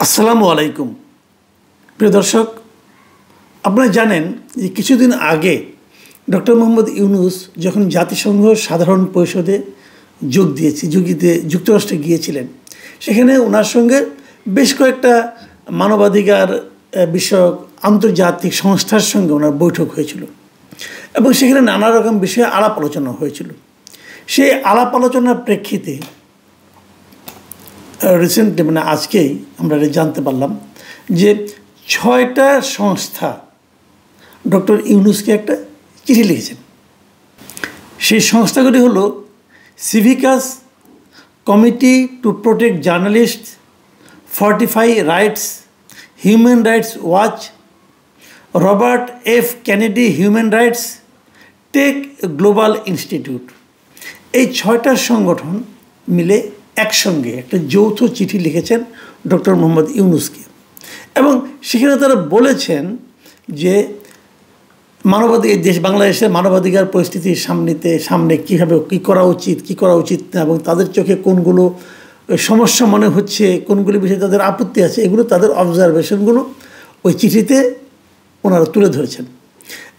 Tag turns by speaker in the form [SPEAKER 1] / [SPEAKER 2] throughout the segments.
[SPEAKER 1] আসসালামু আলাইকুম প্রিয় দর্শক, আপনারা জানেন যে কিছুদিন আগে ডক্টর মোহাম্মদ ইউনূস যখন জাতিসংঘ সাধারণ পরিষদে যোগ দিতে যুক্তরাষ্ট্রে গিয়েছিলেন, সেখানে ওনার সঙ্গে বেশ কয়েকটা মানবাধিকার বিষয়ক আন্তর্জাতিক সংস্থার সঙ্গে ওনার বৈঠক হয়েছিল এবং সেখানে নানা রকম বিষয়ে আলাপ আলোচনা হয়েছিল। সেই আলাপ আলোচনার প্রেক্ষিতে রিসেন্টলি আজকেই আমরা জানতে পারলাম যে 6টা সংস্থা ডক্টর ইউনূসকে একটা চিঠি লিখেছেন। সেই সংস্থাগুলি হলো Civicus, Committee to Protect Journalist, Fortify Rights, Human Rights Watch, Robert F Kennedy Human Rights, Tech Global Institute. এই 6টা সংগঠন মিলে একসঙ্গে একটা যৌথ চিঠি লিখেছেন ডক্টর মোহাম্মদ ইউনূসকে এবং সেখানে তারা বলেছেন যে বাংলাদেশের মানবাধিকার পরিস্থিতির সামনে কীভাবে কী করা উচিত না, এবং তাদের চোখে কোনগুলো সমস্যা মনে হচ্ছে, কোনগুলি বিষয়ে তাদের আপত্তি আছে, এগুলো তাদের অবজারভেশনগুলো ওই চিঠিতে ওনারা তুলে ধরেছেন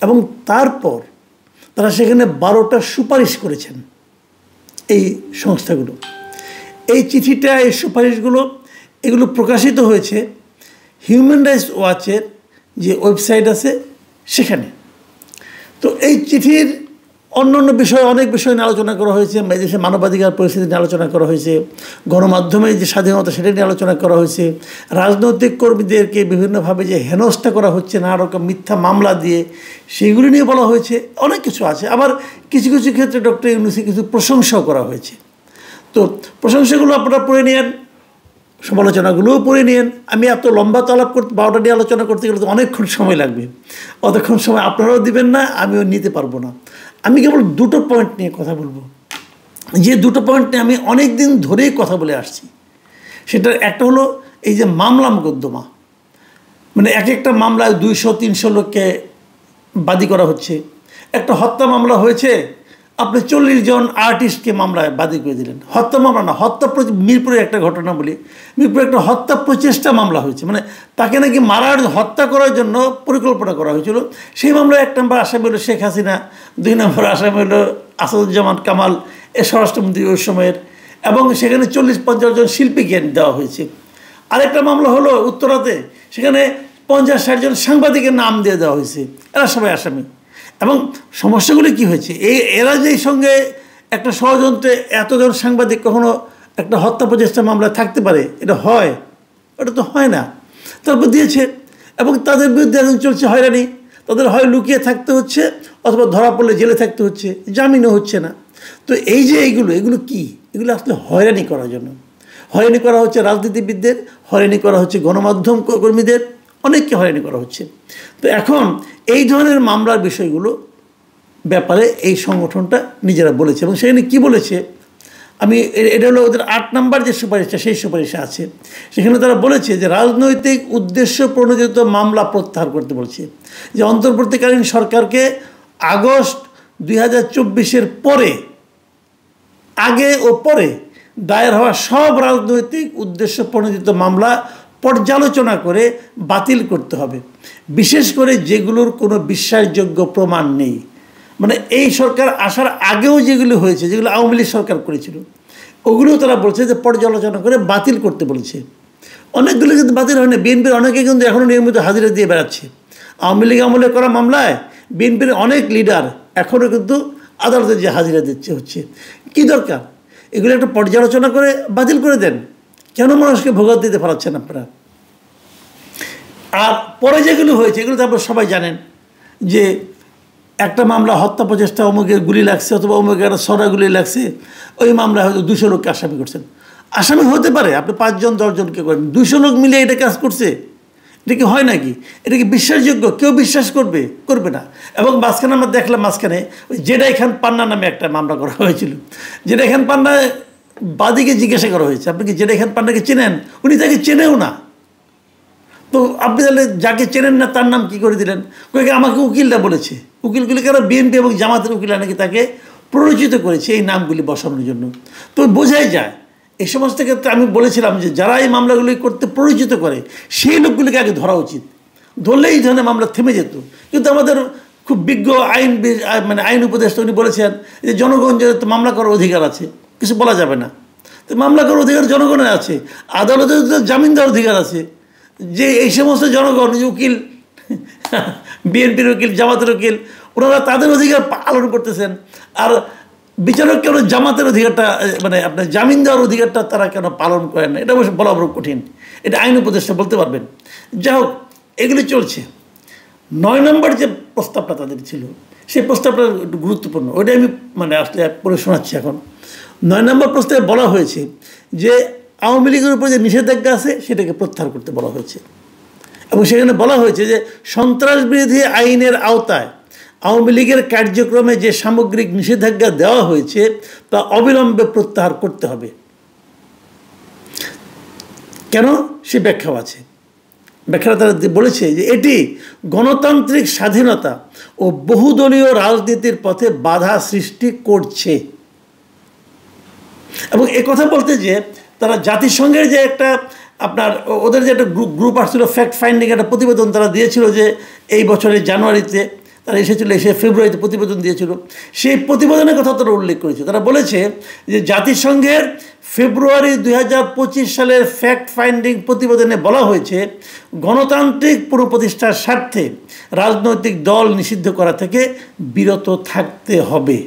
[SPEAKER 1] এবং তারপর তারা সেখানে 12টা সুপারিশ করেছেন। এই সংস্থাগুলো এই চিঠিটা, এই সুপারিশগুলো এগুলো প্রকাশিত হয়েছে হিউম্যান রাইটস ওয়াচের যে ওয়েবসাইট আছে সেখানে। তো এই চিঠির অন্যান্য বিষয়, অনেক বিষয় নিয়ে আলোচনা করা হয়েছে। দেশে মানবাধিকার পরিস্থিতি নিয়ে আলোচনা করা হয়েছে, গণমাধ্যমের যে স্বাধীনতা সেটা নিয়ে আলোচনা করা হয়েছে, রাজনৈতিক কর্মীদেরকে বিভিন্নভাবে যে হেনস্থা করা হচ্ছে নানা রকম মিথ্যা মামলা দিয়ে, সেগুলি নিয়ে বলা হয়েছে। অনেক কিছু আছে। আবার কিছু কিছু ক্ষেত্রে ডক্টর ইউনূসের কিছু প্রশংসাও করা হয়েছে। তো প্রশংসাগুলো আপনারা পড়ে নিন, সমালোচনাগুলোও পড়ে নিন। আমি এত লম্বা তালাপ করতে 12টা নিয়ে আলোচনা করতে গেলে তো অনেকক্ষণ সময় লাগবে। অতক্ষণ সময় আপনারাও দিবেন না, আমিও নিতে পারবো না। আমি কেবল 2টো পয়েন্ট নিয়ে কথা বলবো, যে 2টো পয়েন্ট নিয়ে আমি অনেক দিন ধরেই কথা বলে আসছি। সেটার একটা হলো এই যে মামলা মোকদ্দমা, এক একটা মামলায় 200-300 লোককে বাদী করা হচ্ছে। একটা হত্যা মামলা হয়েছে, আপনি 40 জন আর্টিস্টকে মামলায় বাদী করে দিলেন। হত্যা মামলা না, মিরপুরে একটা ঘটনা বলি, মিরপুরে একটা হত্যা প্রচেষ্টা মামলা হয়েছে, তাকে নাকি হত্যা করার জন্য পরিকল্পনা করা হয়েছিল। সেই মামলায় 1 নম্বর আসামি হলো শেখ হাসিনা, 2 নম্বর আসামি হলো আসাদুজ্জামান কামাল, স্বরাষ্ট্রমন্ত্রী ওই সময়ের, এবং সেখানে 40-50 জন শিল্পীকে দেওয়া হয়েছে। আরেকটা মামলা হলো উত্তরাতে, সেখানে 50-60 জন সাংবাদিকের নাম দিয়ে দেওয়া হয়েছে। এরা সবাই আসামি। এবং সমস্যাগুলি কী হয়েছে, এরা যেই সঙ্গে একটা ষড়যন্ত্রে এতজন সাংবাদিক কখনো একটা হত্যা প্রচেষ্টা মামলায় থাকতে পারে? এটা হয়? ওটা তো হয় না। তারপর দিয়েছে এবং তাদের বিরুদ্ধে এখন চলছে হয়রানি। তাদের হয় লুকিয়ে থাকতে হচ্ছে, অথবা ধরা পড়লে জেলে থাকতে হচ্ছে, জামিনও হচ্ছে না। তো এই যে এগুলো কি? এগুলো আসলে হয়রানি করার জন্য। হয়রানি করা হচ্ছে রাজনীতিবিদদের, হয়রানি করা হচ্ছে গণমাধ্যম কর্মীদের, অনেককে হয়রানি করা হচ্ছে। তো এখন এই ধরনের মামলার বিষয়গুলো ব্যাপারে এই সংগঠনটা নিজেরা বলেছে এবং সেখানে কি বলেছে, এটা হলো ওদের 8 নম্বর যে সুপারিশটা, সেই সুপারিশে আছে। সেখানে তারা বলেছে যে রাজনৈতিক উদ্দেশ্য প্রণোদিত মামলা প্রত্যাহার করতে বলছে, যে অন্তর্বর্তীকালীন সরকারকে আগস্ট 2024-এর পরে, আগে ও পরে দায়ের হওয়া সব রাজনৈতিক উদ্দেশ্য প্রণোদিত মামলা পর্যালোচনা করে বাতিল করতে হবে, বিশেষ করে যেগুলোর কোনো বিশ্বাসযোগ্য প্রমাণ নেই। এই সরকার আসার আগেও যেগুলো হয়েছে, যেগুলো আওয়ামী লীগ সরকার করেছিল, ওগুলোও তারা বলছে যে পর্যালোচনা করে বাতিল করতে বলেছে। অনেকগুলো কিন্তু বাতিল হয়নি। বিএনপির অনেকে কিন্তু এখনও নিয়মিত হাজিরা দিয়ে বেড়াচ্ছে। আওয়ামী লীগ আমলে করা মামলায় বিএনপির অনেক লিডার এখনও কিন্তু আদালতে যে হাজিরা হচ্ছে। কী দরকার? এগুলো একটা পর্যালোচনা করে বাতিল করে দেন। কেন মানুষকে ভোগাত দিতে পারছেন আপনারা? আর পরে যেগুলো হয়েছে এগুলো তো আপনারা সবাই জানেন, যে একটা মামলা হত্যা প্রচেষ্টা, অমুকের গুলি লাগছে, অথবা অমুকের ছড়া গুলি লাগছে, ওই মামলায় হয়তো 200 লোককে আসামি করছেন। আসামি হতে পারে, আপনি 5 জন 10 জনকে করেন, 200 লোক মিলে এটা কাজ করছে। এটা কি হয় নাকি? এটা কি বিশ্বাসযোগ্য? কেউ বিশ্বাস করবে না। এবং মাঝখানে আমরা দেখলাম, ওই জেডাই খান পান্না নামে একটা মামলা করা হয়েছিল। জেডাই খান পান্না বাদীকে জিজ্ঞাসা করা হয়েছে, আপনি কি জেডাই খান পান্নাকে চেনেন? উনি তাকে চেনেও না। তো আপনি তাহলে যাকে চেনেন না তার নাম কী করে দিলেন? আমাকে উকিলটা বলেছে। উকিলগুলি কারো বিএনপি এবং জামাতের উকিলরা নাকি তাকে প্ররোচিত করেছে এই নামগুলি বসানোর জন্য। তো বোঝাই যায় এই সমস্ত ক্ষেত্রে আমি বলেছিলাম যে যারা এই মামলাগুলি করতে পরিচিত করে সেই লোকগুলিকে আগে ধরা উচিত, ধরলে এই ধরনের মামলা থেমে যেত। কিন্তু আমাদের খুব বিজ্ঞ আইন উপদেষ্টা উনি বলেছেন যে জনগণ যেহেতু মামলা করার অধিকার আছে, কিছু বলা যাবে না। তো মামলা করার অধিকার জনগণের আছে, আদালতের জামিন দেওয়ার অধিকার আছে। যে এই সমস্ত জনগণ, যে উকিল, বিএনপির উকিল, জামাতের উকিল, ওনারা তাদের অধিকার পালন করতেছেন, আর বিচারক কেন জামাতের অধিকারটা, আপনার জামিন দেওয়ার অধিকারটা তারা কেন পালন করেন না, এটা অবশ্য বলা বড় কঠিন। এটা আইন উপদেষ্টা বলতে পারবেন। যাই হোক, এগুলি চলছে। 9 নম্বর যে প্রস্তাবটা তাদের ছিল, সেই প্রস্তাবটা একটু গুরুত্বপূর্ণ, ওইটা আমি আসলে পড়ে শোনাচ্ছি এখন। 9 নম্বর প্রস্তাবে বলা হয়েছে যে আওয়ামী লীগের উপর যে নিষেধাজ্ঞা আছে সেটাকে প্রত্যাহার করতে বলা হয়েছে, এবং সেখানে বলা হয়েছে যে সন্ত্রাস বিরোধী আইনের আওতায় আওয়ামী লীগের কার্যক্রমে যে সামগ্রিক নিষেধাজ্ঞা দেওয়া হয়েছে তা অবিলম্বে প্রত্যাহার করতে হবে। কেন, সে ব্যাখ্যাও আছে। ব্যাখ্যাটা তারা বলেছে যে এটি গণতান্ত্রিক স্বাধীনতা ও বহুদলীয় রাজনীতির পথে বাধা সৃষ্টি করছে। এবং এ কথা বলতে যে তারা জাতিসংঘের যে একটা ওদের যে একটা গ্রুপ আসছিল, ফ্যাক্ট ফাইন্ডিং একটা প্রতিবেদন তারা দিয়েছিল, যে এই বছরের জানুয়ারিতে তারা এসে ফেব্রুয়ারিতে প্রতিবেদন দিয়েছিল। সেই প্রতিবেদনের কথা তারা উল্লেখ করেছে। তারা বলেছে যে জাতিসংঘের ফেব্রুয়ারি 2025 সালের ফ্যাক্ট ফাইন্ডিং প্রতিবেদনে বলা হয়েছে গণতান্ত্রিক পুনঃপ্রতিষ্ঠার স্বার্থে রাজনৈতিক দল নিষিদ্ধ করা থেকে বিরত থাকতে হবে।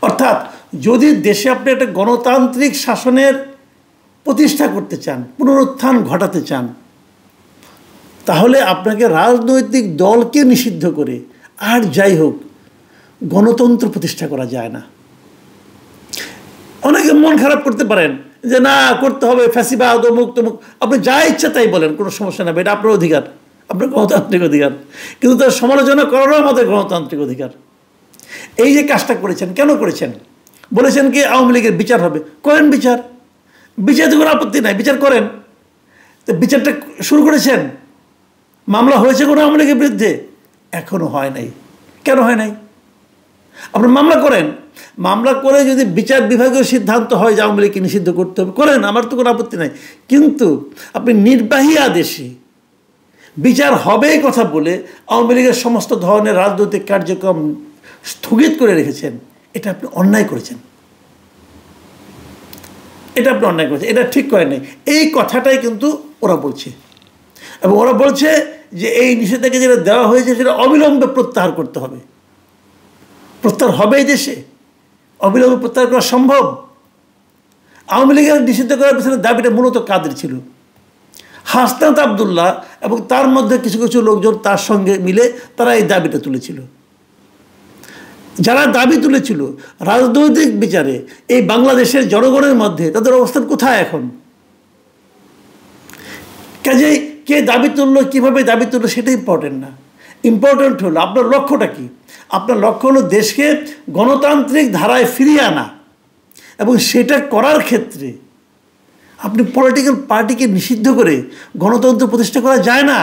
[SPEAKER 1] অর্থাৎ যদি দেশে আপনি একটা গণতান্ত্রিক শাসনের প্রতিষ্ঠা করতে চান, পুনরুত্থান ঘটাতে চান, তাহলে আপনাকে রাজনৈতিক দলকে নিষিদ্ধ করে আর যাই হোক গণতন্ত্র প্রতিষ্ঠা করা যায় না। অনেকে মন খারাপ করতে পারেন যে না, করতে হবে, ফ্যাসিবাদ অমুক তমুক, আপনি যা ইচ্ছা তাই বলেন, কোনো সমস্যা নেই, এটা আপনার অধিকার, আপনার গণতান্ত্রিক অধিকার। কিন্তু তার সমালোচনা করারও আমাদের গণতান্ত্রিক অধিকার। এই যে কাজটা করেছেন, কেন করেছেন? বলেছেন কি আওয়ামী লীগের বিচার হবে, করেন বিচার, বিচারে কোনো আপত্তি নাই, বিচার করেন। তো বিচারটা শুরু করেছেন, মামলা হয়েছে কোনো আওয়ামী লীগের বিরুদ্ধে? এখনও হয় নাই। কেন হয় নাই? আপনি মামলা করেন, মামলা করে যদি বিচার বিভাগীয় সিদ্ধান্ত হয় যে আওয়ামী লীগকে নিষিদ্ধ করতে হবে, করেন, আমার তো কোনো আপত্তি নাই। কিন্তু আপনি নির্বাহী আদেশে বিচার হবে কথা বলে আওয়ামী লীগের সমস্ত ধরনের রাজনৈতিক কার্যক্রম স্থগিত করে রেখেছেন, এটা আপনি অন্যায় করেছেন। এটা আপনি অন্যায় করেছেন, এটা ঠিক করেন নাই। এই কথাটাই কিন্তু ওরা বলছে, এবং ওরা বলছে যে এই নিষেধাজ্ঞা যেটা দেওয়া হয়েছে সেটা অবিলম্বে প্রত্যাহার করতে হবে। প্রত্যাহার হবে এই দেশে? অবিলম্বে প্রত্যাহার করা সম্ভব? আওয়ামী লীগের নিষিদ্ধ করার পিছনে দাবিটা মূলত কাদের ছিল? হাসনাত আবদুল্লাহ এবং তার মধ্যে কিছু কিছু লোকজন তার সঙ্গে মিলে তারা এই দাবিটা তুলেছিল। যারা দাবি তুলেছিল রাজনৈতিক বিচারে এই বাংলাদেশের জনগণের মধ্যে তাদের অবস্থান কোথায় এখন? কাজেই কে দাবি তুললো, কীভাবে দাবি তুললো সেটা ইম্পর্টেন্ট না। ইম্পর্টেন্ট হলো আপনার লক্ষ্যটা কী। আপনার লক্ষ্য হলো দেশকে গণতান্ত্রিক ধারায় ফিরিয়ে আনা, এবং সেটা করার ক্ষেত্রে আপনি পলিটিক্যাল পার্টিকে নিষিদ্ধ করে গণতন্ত্র প্রতিষ্ঠা করা যায় না।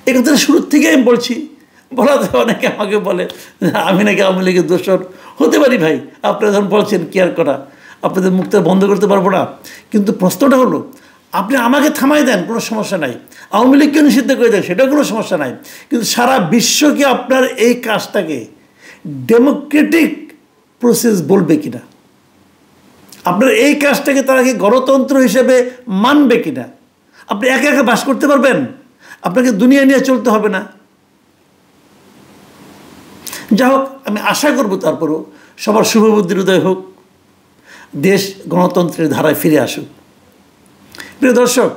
[SPEAKER 1] এ কথাটা শুরুর থেকে আমি বলছি। বলাতে অনেকে আমাকে বলে আমি নাকি আওয়ামী লীগের দোষর হতে পারি। ভাই, আপনারা যখন বলছেন কেয়ার করা, আপনাদের মুখটা বন্ধ করতে পারবো না, কিন্তু প্রশ্নটা হলো আপনি আমাকে থামাই দেন, কোনো সমস্যা নাই, আওয়ামী লীগকে নিষিদ্ধ করে দেন, সেটাও কোনো সমস্যা নাই, কিন্তু সারা বিশ্বকে আপনার এই কাজটাকে ডেমোক্রেটিক প্রসেস বলবে কিনা, আপনার এই কাজটাকে তারা কি গণতন্ত্র হিসেবে মানবে কিনা? আপনি একা একা বাস করতে পারবেন? আপনাকে দুনিয়া নিয়ে চলতে হবে না? যা হোক, আমি আশা করব তারপরও সবার শুভবুদ্ধির উদয় হোক, দেশ গণতন্ত্রের ধারায় ফিরে আসুক। প্রিয় দর্শক,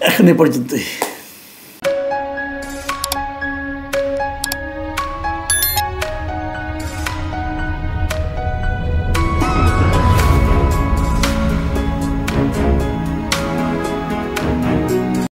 [SPEAKER 1] এখন এ পর্যন্তই।